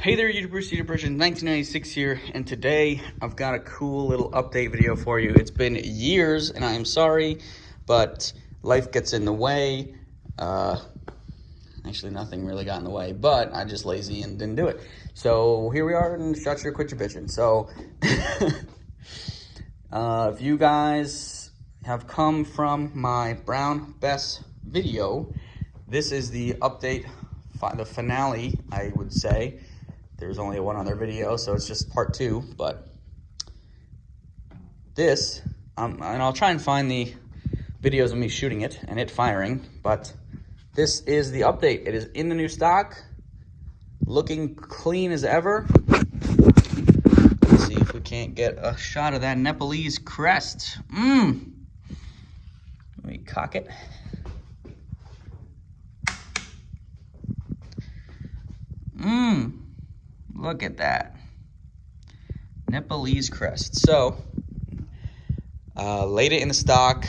Hey there, YouTubers, YouTubers, 1996 here, and today I've got a cool little update video for you. It's been years, and I am sorry, but life gets in the way. Actually, nothing really got in the way, but I just lazy and didn't do it. So here we are, and shut your, quit your bitching. So if you guys have come from my Brown Bess video, this is the update, the finale, I would say. There's only one other video, so it's just part 2, but this, and I'll try and find the videos of me shooting it and it firing, but this is the update. It is in the new stock, looking clean as ever. Let's see if we can't get a shot of that Nepalese crest. Let me cock it. Look at that. Nepalese crest. So, laid it in the stock,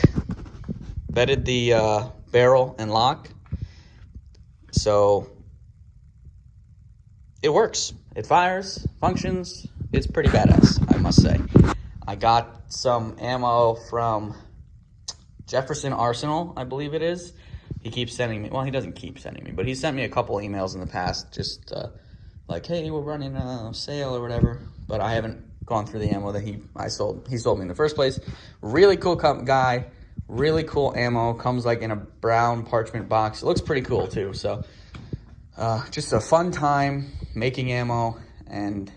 bedded the barrel and lock. So, it works. It fires, functions. It's pretty badass, I must say. I got some ammo from Jefferson Arsenal, I believe it is. He keeps sending me, well, he doesn't keep sending me, but he sent me a couple emails in the past, just like, hey, we're running a sale or whatever, but I haven't gone through the ammo that he sold me in the first place. Really cool guy, really cool ammo, comes like in a brown parchment box. It looks pretty cool too, so just a fun time making ammo and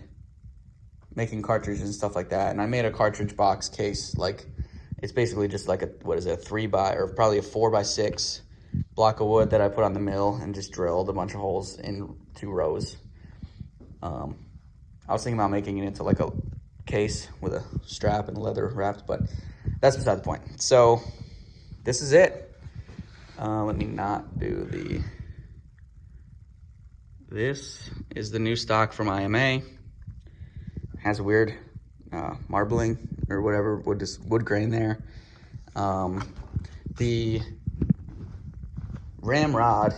making cartridges and stuff like that. And I made a cartridge box case, like, it's basically just like a, what is it, a 3x, or probably a 4x6 block of wood that I put on the mill and just drilled a bunch of holes in 2 rows. I was thinking about making it into like a case with a strap and leather wrapped, but that's beside the point. So this is it. Let me not do the, this is the new stock from IMA. Has a weird marbling or whatever, wood grain there. The ramrod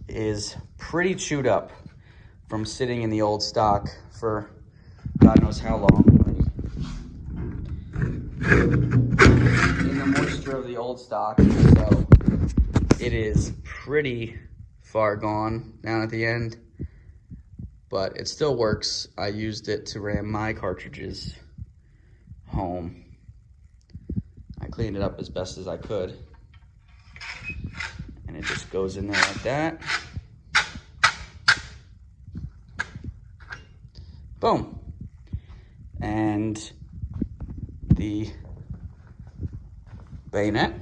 is pretty chewed up from sitting in the old stock for God knows how long. In the moisture of the old stock, so it is pretty far gone down at the end, but it still works. I used it to ram my cartridges home. I cleaned it up as best as I could, and it just goes in there like that. Boom. And the bayonet,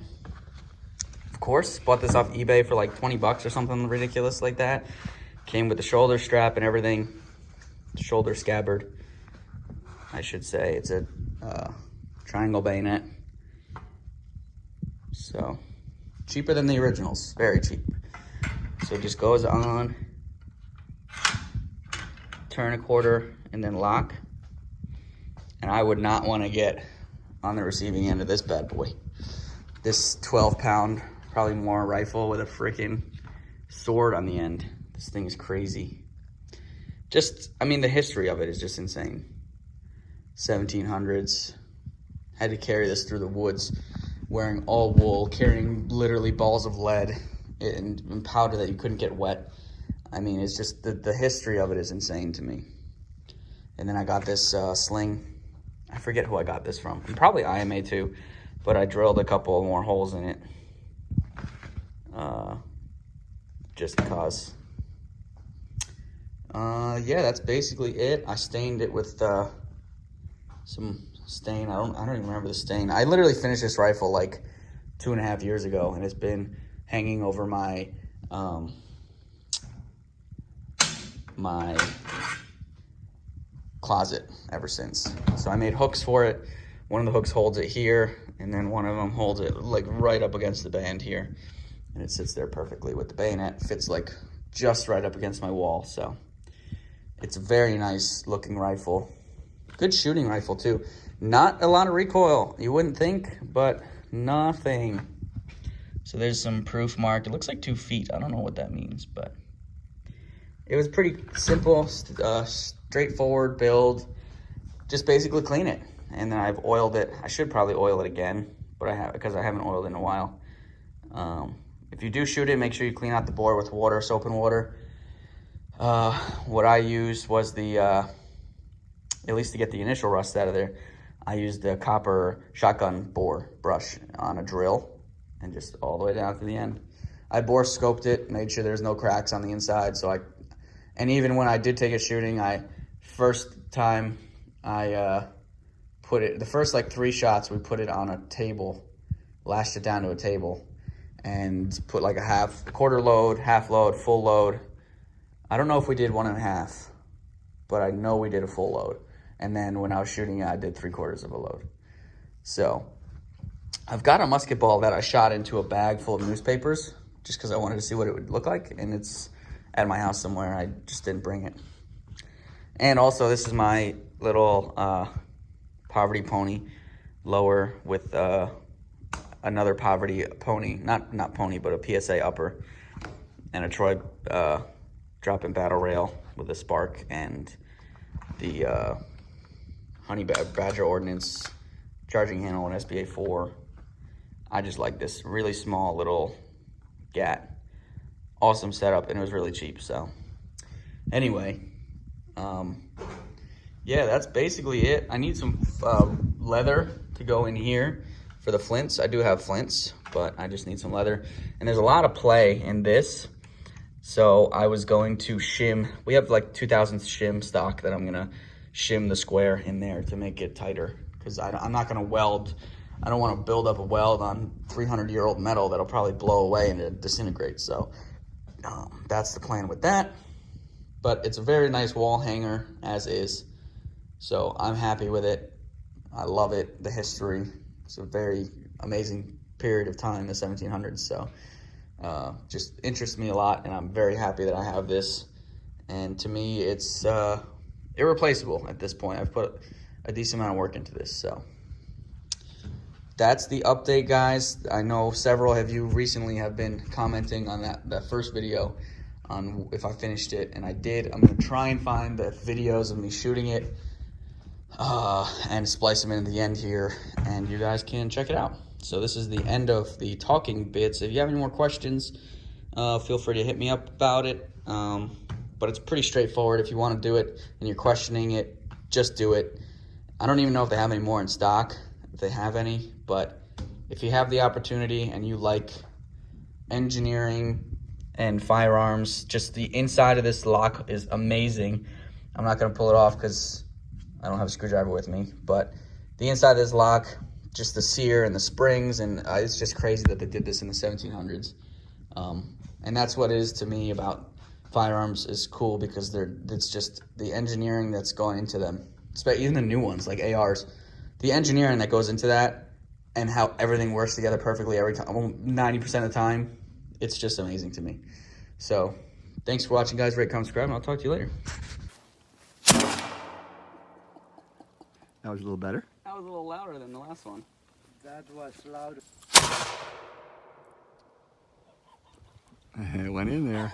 of course, bought this off eBay for like 20 bucks or something ridiculous like that. Came with the shoulder strap and everything, shoulder scabbard, I should say. It's a triangle bayonet. So, cheaper than the originals, very cheap. So it just goes on, turn a quarter, and then lock. And I would not want to get on the receiving end of this bad boy. This 12-pound, probably more rifle with a freaking sword on the end. This thing is crazy. Just, I mean, the history of it is just insane. 1700s. Had to carry this through the woods, wearing all wool, carrying literally balls of lead and powder that you couldn't get wet. I mean, it's just, the history of it is insane to me. And then I got this sling. I forget who I got this from. Probably IMA too, but I drilled a couple more holes in it. Just because. Yeah, that's basically it. I stained it with some stain. I don't even remember the stain. I literally finished this rifle like 2.5 years ago, and it's been hanging over my my closet ever since. So I made hooks for it. One of the hooks holds it here, and then one of them holds it like right up against the band here, and it sits there perfectly with the bayonet. Fits like just right up against my wall. So it's a very nice looking rifle. Good shooting rifle too. Not a lot of recoil, you wouldn't think, but nothing. So there's some proof mark. It looks like 2 feet. I don't know what that means, but it was pretty simple, straightforward build. Just basically clean it. And then I've oiled it. I should probably oil it again, but I have, because I haven't oiled it in a while. If you do shoot it, make sure you clean out the bore with water, soap and water. What I used was the, at least to get the initial rust out of there, I used the copper shotgun bore brush on a drill and just all the way down to the end. I bore scoped it, made sure there's no cracks on the inside. And even when I did take it shooting, first time I put it, the first like 3 shots, we put it on a table, lashed it down to a table, and put like a quarter load, half load, full load. I don't know if we did 1.5, but I know we did a full load. And then when I was shooting it, I did 3/4 of a load. So I've got a musket ball that I shot into a bag full of newspapers just because I wanted to see what it would look like. And it's at my house somewhere. I just didn't bring it. And also, this is my little poverty pony lower with another poverty pony, not pony, but a PSA upper, and a Troy drop-in battle rail with a spark, and the Honey Badger Ordnance charging handle and SBA 4. I just like this really small little gat. Awesome setup, and it was really cheap. So anyway, yeah, that's basically it. I need some leather to go in here for the flints. I do have flints, but I just need some leather. And there's a lot of play in this. So I was going to shim. We have like 2000 shim stock that I'm gonna shim the square in there to make it tighter, because I'm not gonna weld. I don't want to build up a weld on 300-year-old metal that'll probably blow away and it disintegrates. So that's the plan with that. But it's a very nice wall hanger as is. So I'm happy with it. I love it, the history. It's a very amazing period of time, the 1700s. So just interests me a lot, and I'm very happy that I have this. And to me, it's irreplaceable at this point. I've put a decent amount of work into this. So that's the update, guys. I know several of you recently have been commenting on that first video on if I finished it, and I did. I'm gonna try and find the videos of me shooting it and splice them in the end here, and you guys can check it out. So this is the end of the talking bits. If you have any more questions, feel free to hit me up about it. But it's pretty straightforward. If you want to do it and you're questioning it, just do it. I don't even know if they have any more in stock, if they have any, but if you have the opportunity and you like engineering and firearms, just the inside of this lock is amazing. I'm not going to pull it off because I don't have a screwdriver with me, but the inside of this lock, just the sear and the springs, and it's just crazy that they did this in the 1700s. And that's what it is to me about firearms is cool, because it's just the engineering that's going into them. Even the new ones like ARs, the engineering that goes into that and how everything works together perfectly every time, 90% of the time, it's just amazing to me. So thanks for watching, guys. Rate, comment, subscribe, and I'll talk to you later. That was a little better. That was a little louder than the last one. That was louder. It went in there.